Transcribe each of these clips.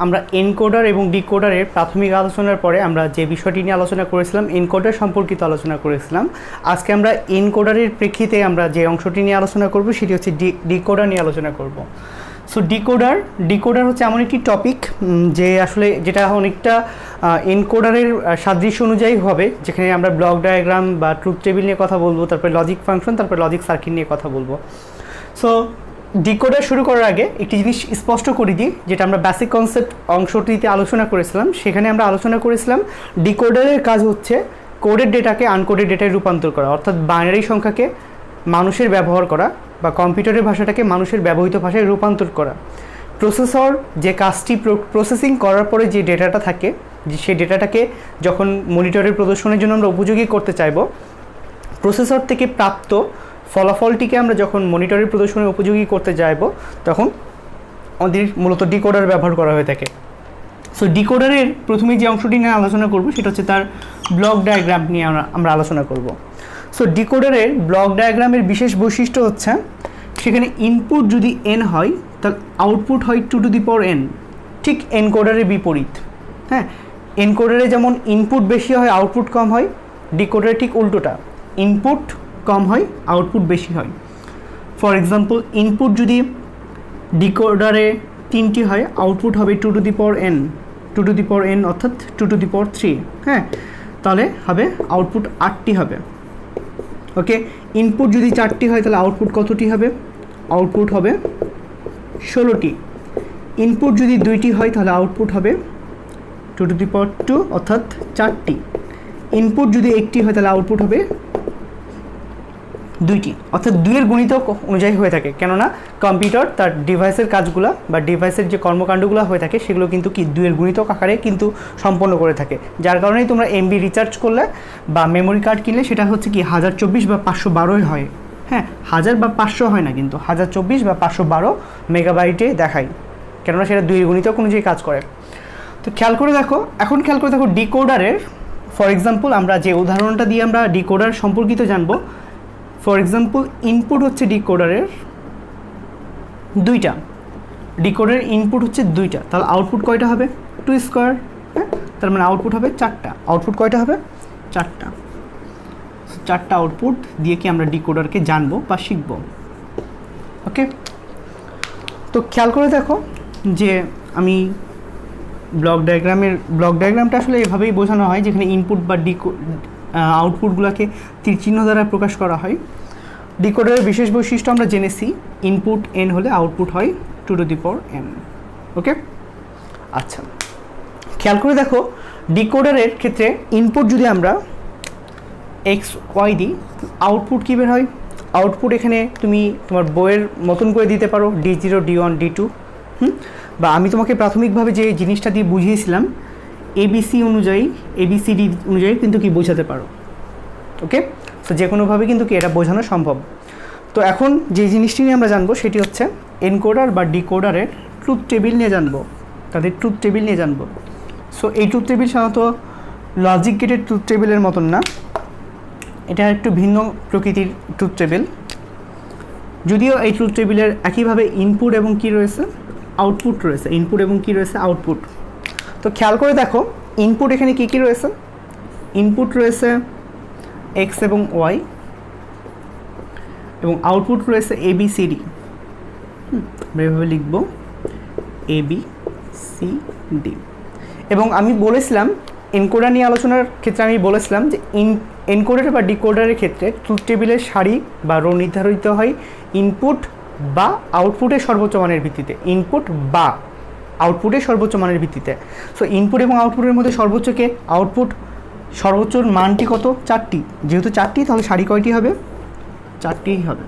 আমরা এনকোডার এবং ডিকোডারের প্রাথমিক আলোচনার পরে আমরা যে বিষয়টি নিয়ে আলোচনা করেছিলাম এনকোডার সম্পর্কিত আলোচনা করেছিলাম। আজকে আমরা এনকোডারের প্রেক্ষিতে আমরা যে অংশটি নিয়ে আলোচনা করব সেটি হচ্ছে ডিকোডার নিয়ে আলোচনা করব। সো ডিকোডার হচ্ছে এমন একটি টপিক যে আসলে যেটা অনেকটা এনকোডারের সাদৃশ্য অনুযায়ী হবে, যেখানে আমরা ব্লক ডায়াগ্রাম বা ট্রুথ টেবিল নিয়ে কথা বলবো, তারপরে লজিক ফাংশন, তারপরে লজিক সার্কিট নিয়ে কথা বলবো। সো ডিকোডার শুরু করার আগে একটি জিনিস স্পষ্ট করে দিই, যেটা আমরা বেসিক কনসেপ্ট অংশটিতে আলোচনা করেছিলাম। সেখানে আমরা আলোচনা করেছিলাম ডিকোডারের কাজ হচ্ছে কোডেড ডেটাকে আনকোডেড ডেটায় রূপান্তর করা, অর্থাৎ বাইনারি সংখ্যাকে মানুষের ব্যবহার করা বা কম্পিউটারের ভাষাটাকে মানুষের ব্যবহৃত ভাষায় রূপান্তর করা। প্রসেসর যে কাজটি প্রসেসিং করার পরে যে ডেটাটা থাকে, সেই ডেটাটাকে যখন মনিটরের প্রদর্শনের জন্য আমরা উপযোগী করতে চাইব, প্রসেসর থেকে প্রাপ্ত ফলাফলটিকে আমরা যখন মনিটরের প্রদর্শনে উপযোগী করতে চাইব, তখন আমাদের মূলত ডিকোডার ব্যবহার করা হয়ে থাকে। সো ডিকোডারের প্রথমে যে অংশটি নিয়ে আলোচনা করব সেটা হচ্ছে তার ব্লক ডায়াগ্রাম নিয়ে আমরা আলোচনা করব। সো ডিকোডারের ব্লক ডায়াগ্রামের বিশেষ বৈশিষ্ট্য হচ্ছে সেখানে ইনপুট যদি n হয় তাহলে আউটপুট হয় 2 টু দি পাওয়ার n, ঠিক এনকোডারের বিপরীত। হ্যাঁ, এনকোডারে যেমন ইনপুট বেশি হয় আউটপুট কম হয়, ডিকোডারে ঠিক উল্টোটা, ইনপুট কম হয় আউটপুট বেশি হয়। ফর এক্সাম্পল, ইনপুট যদি ডিকোডারে 3টি হয়, আউটপুট হবে 2 টু দি পাওয়ার n অর্থাৎ 2 টু দি পাওয়ার 3। হ্যাঁ, তাহলে হবে আউটপুট 8টি হবে। ওকে, ইনপুট যদি 4টি হয় তাহলে আউটপুট কতটি হবে? আউটপুট হবে 16টি। ইনপুট যদি 2টি হয় তাহলে আউটপুট হবে 2 টু দি পাওয়ার 2 অর্থাৎ 4টি। ইনপুট যদি 1টি হয় তাহলে আউটপুট হবে 2টি, অর্থাৎ 2-এর গুণিতক অনুযায়ী হয়ে থাকে। কেননা কম্পিউটার তার ডিভাইসের কাজগুলো বা ডিভাইসের যে কর্মকাণ্ডগুলো হয়ে থাকে সেগুলো কিন্তু কি 2-এর গুণিতক আকারে কিন্তু সম্পন্ন করে থাকে। যার কারণেই তোমরা এমবি রিচার্জ করলে বা মেমোরি কার্ড কিনলে সেটা হচ্ছে কি 1024 বা 512 হয়। হ্যাঁ, 1000 বা 500 হয় না, কিন্তু 1024 বা 512 মেগাবাইটে দেখায়, কেননা সেটা 2-এর গুণিতক অনুযায়ী কাজ করে। তো খেয়াল করে দেখো ডিকোডারের ফর এক্সাম্পল আমরা যে উদাহরণটা দিয়ে আমরা ডিকোডার সম্পর্কিত জানবো। ফর এক্সাম্পল, ইনপুট হচ্ছে ডিকোডারের 2টা, ডিকোডারের ইনপুট হচ্ছে 2টা, তাহলে আউটপুট কয়টা হবে? 2 স্কোয়ার। হ্যাঁ, তার মানে আউটপুট হবে 4টা। আউটপুট কয়টা হবে? 4টা। 4টা আউটপুট দিয়ে কি আমরা ডিকোডারকে জানবো বা শিখবো। ওকে, তো খেয়াল করে দেখো যে আমি ব্লক ডায়াগ্রামটা আসলে এভাবেই বোঝানো হয়, যেখানে ইনপুট বা আউটপুটগুলোকে তীর চিহ্ন দ্বারা প্রকাশ করা হয়। ডিকোডারের বিশেষ বৈশিষ্ট্য আমরা জেনেছি, ইনপুট n হলে আউটপুট হয় 2 টু দি পাওয়ার n। ওকে, আচ্ছা, খেয়াল করে দেখো ডিকোডারের ক্ষেত্রে ইনপুট যদি আমরা xy দিই, আউটপুট কী বের হয়? আউটপুট এখানে তুমি তোমার বইয়ের মতন করে দিতে পারো, D0, D1, D2। বা আমি তোমাকে প্রাথমিকভাবে যে জিনিসটা দিয়ে বুঝিয়েছিলাম ABCD অনুযায়ী কিন্তু কি বোঝাতে পারো। ওকে, সো যে কোনোভাবে কিন্তু কি এটা বোঝানো সম্ভব। তো এখন যে জিনিসটি নিয়ে আমরা জানবো সেটি হচ্ছে এনকোডার বা ডিকোডারের ট্রুথ টেবিল নিয়ে জানবো, তাদের ট্রুথ টেবিল নিয়ে জানবো। সো এই ট্রুথ টেবিল সাধারণত লজিক গেটের ট্রুথ টেবিলের মতন না, এটা একটু ভিন্ন প্রকৃতির ট্রুথ টেবিল। যদিও এই ট্রুথ টেবিলের একইভাবে ইনপুট এবং কি রয়েছে? আউটপুট রয়েছে। ইনপুট এবং কি রয়েছে? আউটপুট। তো খেয়াল করে দেখো ইনপুট এখানে কী কী রয়েছে? ইনপুট রয়েছে x এবং y, এবং আউটপুট রয়েছে ABCD। আমরা এভাবে লিখব ABCD। এবং আমি বলেছিলাম এনকোডার নিয়ে আলোচনার ক্ষেত্রে আমি বলেছিলাম যে এনকোডার বা ডিকোডারের ক্ষেত্রে ট্রুথ টেবিলের সারি বা রো নির্ধারিত হয় ইনপুট বা আউটপুটের সর্বোচ্চ মানের ভিত্তিতে। ইনপুট বা আউটপুটের সর্বোচ্চ মানের ভিত্তিতে। সো ইনপুট এবং আউটপুটের মধ্যে সর্বোচ্চকে সর্বোচ্চ মানটি কত? 4টি। যেহেতু 4টি, তাহলে সারি কয়টি হবে? 4টিই হবে।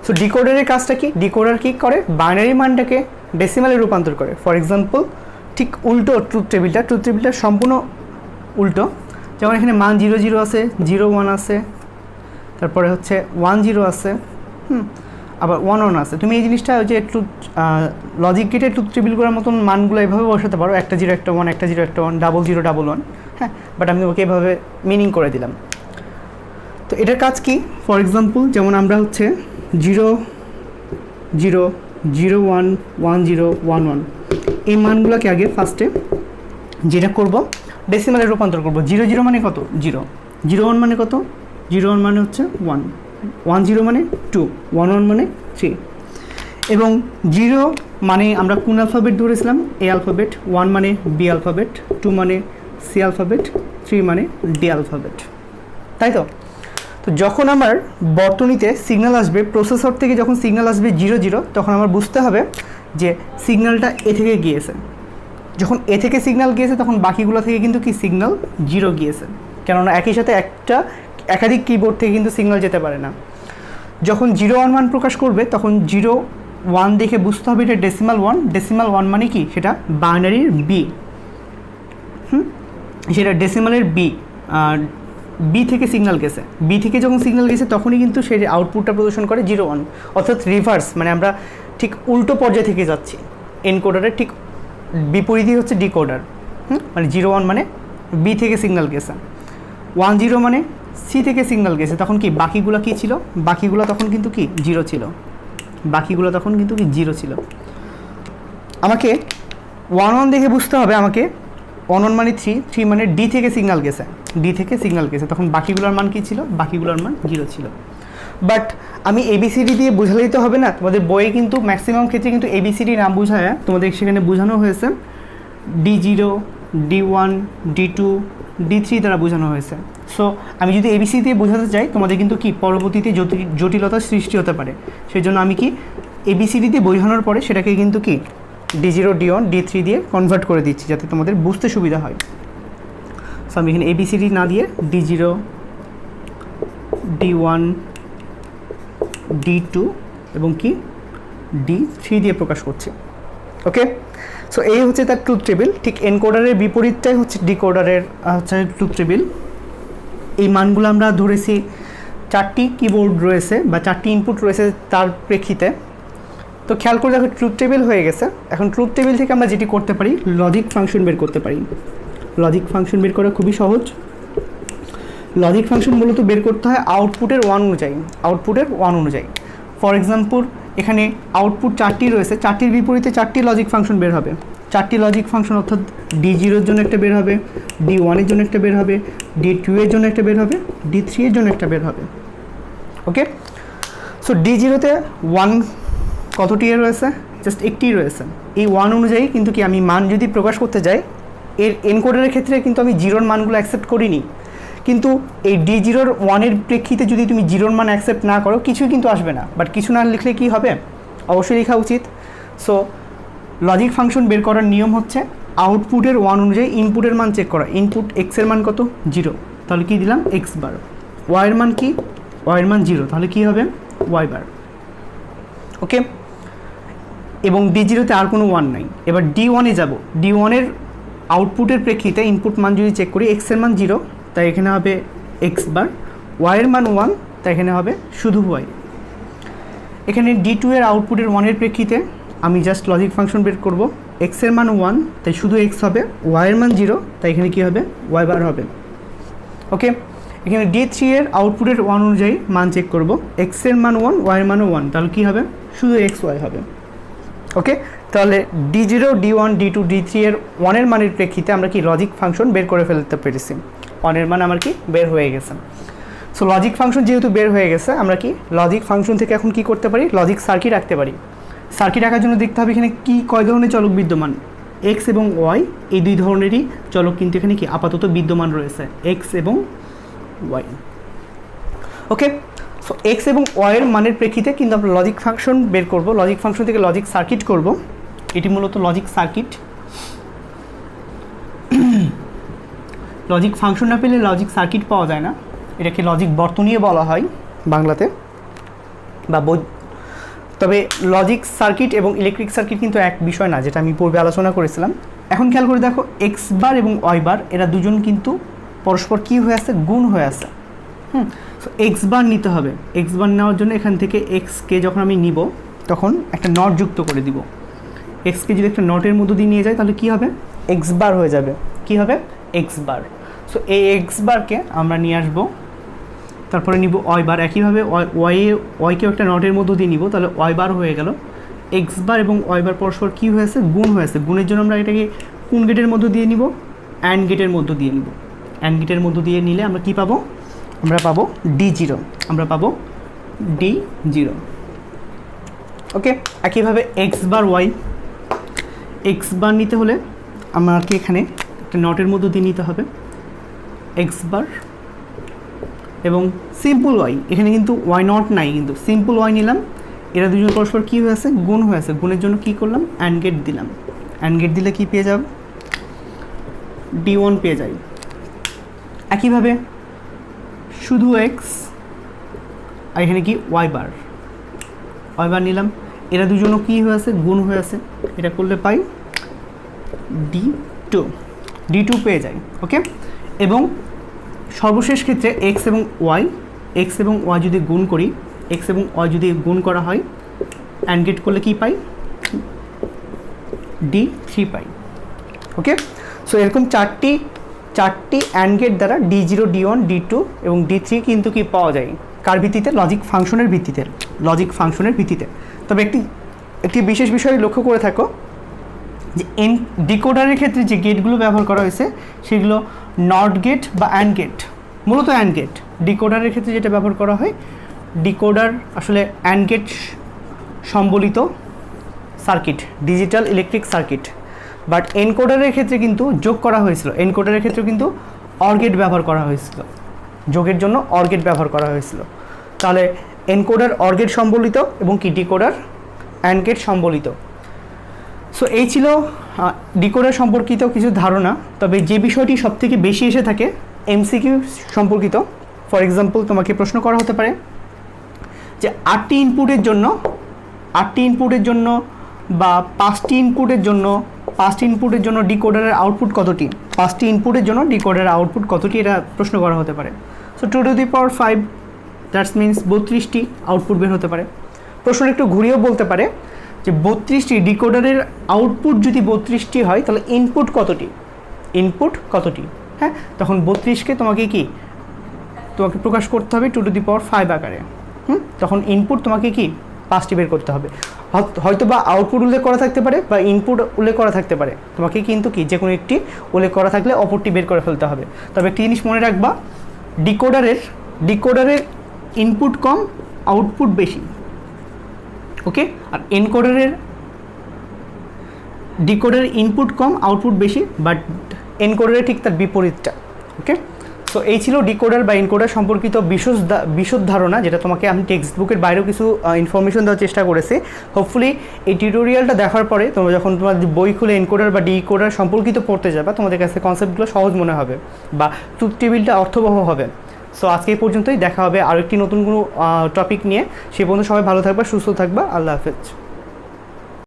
সো ডিকোডারের কাজটা কি? ডিকোডার কী করে? বাইনারি মানটাকে ডেসিমালে রূপান্তর করে। ফর এক্সাম্পল, ঠিক উল্টো ট্রুথ টেবিলটা সম্পূর্ণ উল্টো। যেমন এখানে মান 0 0 আছে, 0 1 আছে, তারপরে হচ্ছে 1 0 আছে, আবার 1 1 আছে। তুমি এই জিনিসটা যে লজিক গেটের ট্রুথ টেবিলগুলোর মতন মানগুলো এভাবে বসাতে পারো, একটা 0 একটা 1, একটা 0 একটা 1, 0 0 1 1। হ্যাঁ, বাট আমি ওকে এভাবে মিনিং করে দিলাম। তো এটার কাজ কি? ফর এক্সাম্পল, যেমন আমরা হচ্ছে 0 0 0 1 1 0 1 1 এই মানগুলোকে আগে ফার্স্টে যেটা করব ডেসিমালে রূপান্তর করব। 0 0 মানে কত 0, 0 1 মানে কত 0 1 মানে হচ্ছে 1, 1 0 মানে 2, 1 1 মানে 3 এবং 0 মানে আমরা কোন অ্যালফাবেট ধরেছিলাম এ অ্যালফাবেট, 1 মানে বি অ্যালফাবেট, 2 মানে সি অ্যালফাবেট, 3 মানে ডি অ্যালফাবেট, তাই তো। তো যখন আমার বর্তনীতে সিগন্যাল আসবে, প্রসেসর থেকে যখন সিগন্যাল আসবে 0 0, তখন আমার বুঝতে হবে যে সিগন্যালটা এ থেকে গিয়েছে। যখন এ থেকে সিগন্যাল গিয়েছে তখন বাকিগুলো থেকে কিন্তু কি সিগন্যাল 0 গিয়েছে, কেননা একই সাথে একাধিক কিবোর্ড থেকে কিন্তু সিগন্যাল যেতে পারে না। যখন 0 1 1 প্রকাশ করবে তখন 0 1 দেখে বুঝতে হবে এটা ডেসিমাল 1, ডেসিমাল 1 মানে কি সেটা বাইনারির বি, সেটা ডেসিমালের বি থেকে সিগন্যাল গেছে। বি থেকে যখন সিগন্যাল গেছে তখনই কিন্তু সেই আউটপুটটা প্রদর্শন করে 0 1, অর্থাৎ রিভার্স, মানে আমরা ঠিক উল্টো পর্যায় থেকে যাচ্ছি। এনকোডারের ঠিক বিপরীতই হচ্ছে ডিকোডার, মানে 0 1 মানে বি থেকে সিগন্যাল গেছে, 1 0 মানে সি থেকে সিগন্যাল গেছে, তখন কি বাকিগুলো কি ছিল, বাকিগুলো তখন কিন্তু কি 0 ছিল, বাকিগুলো তখন কিন্তু কি 0 ছিল। আমাকে 1 1 দেখে বুঝতে হবে, আমাকে 1 1 মানে 3, 3 মানে ডি থেকে সিগন্যাল গেছে, ডি থেকে সিগন্যাল গেছে, তখন বাকিগুলোর মান কি ছিল, বাকিগুলোর মান 0 ছিল। বাট আমি এবিসিডি দিয়ে বোঝালেই তো হবে না, তোমাদের বইয়ে কিন্তু ম্যাক্সিমাম ক্ষেত্রে কিন্তু এবিসিডি নাম বোঝায়, তোমাদের সেখানে বোঝানো হয়েছে D0 D1 D2 D3 দ্বারা বোঝানো হয়েছে। সো আমি যদি এবিসি দিয়ে বোঝাতে চাই তোমাদের কিন্তু কি পরবর্তীতে জটিলতার সৃষ্টি হতে পারে, সেই জন্য আমি কি এবিসিডি দিয়ে বোঝানোর পরে সেটাকে কিন্তু কি D0 D1 D3 দিয়ে কনভার্ট করে দিচ্ছি যাতে তোমাদের বুঝতে সুবিধা হয়। সো আমি এখানে এবিসিডি না দিয়ে D0 D1 D2 এবং কি D3 দিয়ে প্রকাশ করছি। ওকে, সো এই হচ্ছে তার ট্রুথ টেবিল। ঠিক এনকোডারের বিপরীতটাই হচ্ছে ডিকোডারের হচ্ছে ট্রুথ টেবিল। এই মানগুলো আমরা ধরেছি 4টি কিবোর্ড রয়েছে বা 4টি ইনপুট রয়েছে তার প্রেক্ষিতে। তো খেয়াল করে দেখো ট্রুথ টেবিল হয়ে গেছে। এখন ট্রুথ টেবিল থেকে আমরা যেটি করতে পারি লজিক ফাংশন বের করতে পারি। লজিক ফাংশন বের করা খুবই সহজ। লজিক ফাংশন মূলত বের করতে হয় আউটপুটের 1 অনুযায়ী, আউটপুটের 1 অনুযায়ী। ফর এক্সাম্পল এখানে আউটপুট 4টি রয়েছে, 4টির বিপরীতে 4টি লজিক ফাংশন বের হবে। 4টি লজিক ফাংশন অর্থাৎ D0 এর জন্য একটা বের হবে, D1 এর জন্য একটা বের হবে, D2 এর জন্য একটা বের হবে, D3 এর জন্য একটা বের হবে। ওকে, সো D0-তে 1 কতটি রয়েছে, জাস্ট একটি রয়েছে। এই 1 অনুযায়ী কিন্তু কি আমি মান যদি প্রকাশ করতে যাই, এর এনকোডারের ক্ষেত্রে কিন্তু আমি 0-র মানগুলো অ্যাকসেপ্ট করিনি, কিন্তু এই D0 1-এর প্রেক্ষিতে যদি তুমি 0-র মান অ্যাকসেপ্ট না করো কিছুই কিন্তু আসবে না। বাট কিছু না লিখলে কি হবে, অবশ্যই লেখা উচিত। সো লজিক ফাংশন বের করার নিয়ম হচ্ছে আউটপুটের 1 অনুযায়ী ইনপুটের মান চেক করা। ইনপুট x এর মান কত 0, তাহলে কি দিলাম x বার। y এর মান কি, y এর মান 0, তাহলে কি হবে y বার। ওকে, এবং D0-তে আর কোনো 1 নাই। এবার D1-এ যাব। D1-এর আউটপুটের প্রেক্ষিতে ইনপুট মান যদি চেক করি x এর মান 0, তাই এখানে হবে x বার, y এর মান 1, তাই এখানে হবে শুধু y। এখানে D2-এর আউটপুটের 1-এর প্রেক্ষিতে আমি জাস্ট লজিক ফাংশন বের করব। x এর মান 1, তাই শুধু x হবে, y এর মান 0, তাই এখানে কি হবে y বার হবে। ওকে, এখানে D3-এর আউটপুটের 1 অনুযায়ী মান চেক করব। x এর মান 1, y এর মানও 1, তাহলে কি হবে শুধু xy হবে। ওকে, তাহলে D0 D1 D2 D3-এর 1-এর মানের প্রেক্ষিতে আমরা কি লজিক ফাংশন বের করে ফেলতে পেরেছি। 1-এর মান আমার কি বের হয়ে গেছে। সো লজিক ফাংশন যেহেতু বের হয়ে গেছে, আমরা কি লজিক ফাংশন থেকে এখন কি করতে পারি, লজিক সার্কিট আঁকতে পারি। সার্কিট আঁকার জন্য দেখতে হবে এখানে কি কয় ধরনের চলক বিদ্যমান, x এবং y, এই দুই ধরনেরই চলক কিন্তু এখানে কি আপাতত বিদ্যমান রয়েছে, x এবং y। ওকে, সো x এবং y এর মানের প্রেক্ষিতে কিন্তু আমরা লজিক ফাংশন বের করব। লজিক ফাংশন থেকে লজিক সার্কিট করব, এটি মূলত লজিক সার্কিট। লজিক ফাংশন না পেলে লজিক সার্কিট পাওয়া যায় না, এটাকে লজিক বর্তনীয় বলা হয় বাংলাতে বা। তবে লজিক সার্কিট এবং ইলেকট্রিক সার্কিট কিন্তু এক বিষয় না, যেটা আমি পূর্বে আলোচনা করেছিলাম। এখন খেয়াল করে দেখো x বার এবং y বার এরা দুজন কিন্তু পরস্পর কী হয়ে আছে, গুণ হয়ে আছে। সো x বার নিতে হবে। x বার নেওয়ার জন্য এখান থেকে x-কে যখন আমি নিব তখন একটা নট যুক্ত করে দিব। x-কে যদি একটা নটের মধ্য দিয়ে নিয়ে যায় তাহলে কী হবে, x বার হয়ে যাবে। কী হবে x বার। সো এই x বারকে আমরা নিয়ে আসবো, তারপরে নিব y বার। একইভাবে ওয়াইকেও একটা নটের মধ্য দিয়ে নিব, তাহলে y বার হয়ে গেল। এক্স বার এবং ওয়াই বার পরস্পর কী হয়েছে, গুণ হয়েছে। গুণের জন্য আমরা এটাকে কোন গেটের মধ্য দিয়ে নিব, অ্যান্ড গেটের মধ্য দিয়ে নিব। অ্যান্ড গেটের মধ্য দিয়ে নিলে আমরা কি পাবো, আমরা পাবো D0, আমরা পাবো D0। ওকে, একইভাবে x bar Y, x bar নিতে হলে আমাকে এখানে একটা নটের মধ্য দিয়ে নিতে হবে এক্স বার এবং সিম্পল ওয়াই। এখানে কিন্তু ওয়াই নট নাই, কিন্তু সিম্পল ওয়াই নিলাম। এরা দুজন পরস্পর কী হয়েছে, গুণ হয়েছে। গুণের জন্য কী করলাম, অ্যান্ড গেট দিলাম। অ্যান্ড গেট দিলে কী পেয়ে যাব, D1 পেয়ে যাই। একইভাবে শুধু এক্স আর এখানে কি ওয়াই বার নিলাম। এরা দুজনও কী হয়েছে, গুণ হয়েছে। এটা করলে পাই D2 পেয়ে যাই। ওকে, এবং সর্বশেষ ক্ষেত্রে এক্স এবং ওয়াই যদি গুণ করি, এক্স এবং ওয়াই যদি গুণ করা হয়, অ্যান্ড গেট করলে কি পাই, D3 পাই। ওকে, সো এরকম চারটি অ্যান্ড গেট দ্বারা D0, D1, D2 এবং D3 কিন্তু কি পাওয়া যায়, কার ভিত্তিতে, লজিক ফাংশনের ভিত্তিতে। তবে একটি বিশেষ বিষয় লক্ষ্য করে থাকো যে ডিকোডারের ক্ষেত্রে যে গেটগুলো ব্যবহার করা হয়েছে সেগুলো নট গেট বা অ্যান্ড গেট, মূলত অ্যান্ড গেট। ডিকোডারের ক্ষেত্রে যেটা ব্যবহার করা হয়, ডিকোডার আসলে অ্যান্ড গেট সম্বলিত circuit, digital electric circuit. But এনকোডারের ক্ষেত্রে কিন্তু যোগ করা হয়েছিল, এনকোডারের ক্ষেত্রে কিন্তু অর গেট ব্যবহার করা হয়েছিল, যোগের জন্য অর গেট ব্যবহার করা হয়েছিল। তাহলে এনকোডার অর গেট সম্বলিত এবং কি ডিকোডার অ্যান্ড গেট সম্বলিত। সো এই ছিল ডিকোডার সম্পর্কিত কিছু ধারণা। তবে যে বিষয়টি সবথেকে বেশি এসে থাকে এমসিকিউ সম্পর্কিত, ফর এক্সাম্পল তোমাকে প্রশ্ন করা হতে পারে যে 8টি ইনপুটের জন্য বা 5টি ইনপুটের জন্য ডিকোডারের আউটপুট কতটি, 5টি ইনপুটের জন্য ডিকোডারের আউটপুট কতটি, এটা প্রশ্ন করা হতে পারে। সো 2⁵, দ্যাটস মিনস 32টি আউটপুট বের হতে পারে। প্রশ্ন একটু ঘুরিয়েও বলতে পারে যে 32টি ডিকোডারের আউটপুট যদি 32টি হয় তাহলে ইনপুট কতটি, হ্যাঁ, তখন 32কে তোমাকে প্রকাশ করতে হবে 2⁵ আকারে। তখন ইনপুট তোমাকে 5টি বের করতে হবে। হয়তো বা আউটপুট উল্লেখ করা থাকতে পারে বা ইনপুট উল্লেখ করা থাকতে পারে, তোমাকে কিন্তু যে কোনো একটি উল্লেখ করা থাকলে অপরটি বের করে ফেলতে হবে। তবে একটি জিনিস মনে রাখবা, ডিকোডারের ইনপুট কম, আউটপুট বেশি। ওকে, আর ডিকোডারের ইনপুট কম, আউটপুট বেশি, বাট এনকোডারের ঠিক তার বিপরীতটা। ওকে, সো এই ছিল ডিকোডার বা এনকোডার সম্পর্কিত বিশদ ধারণা, যেটা তোমাকে আমি টেক্সট বুকের বাইরেও কিছু ইনফরমেশন দেওয়ার চেষ্টা করেছি। হোপফুলি এই টিউটোরিয়ালটা দেখার পরে তোমরা যখন তোমার বই খুলে এনকোডার বা ডিকোডার সম্পর্কিত পড়তে যাবে, তোমাদের কাছে কনসেপ্টগুলো সহজ মনে হবে বা ট্রুথ টেবিলটা অর্থবহ হবে। সো আজকে এই পর্যন্তই, দেখা হবে আরও একটি নতুন কোনো টপিক নিয়ে। সে পর্যন্ত সবাই ভালো থাকবা, সুস্থ থাকবা। আল্লাহ হাফেজ।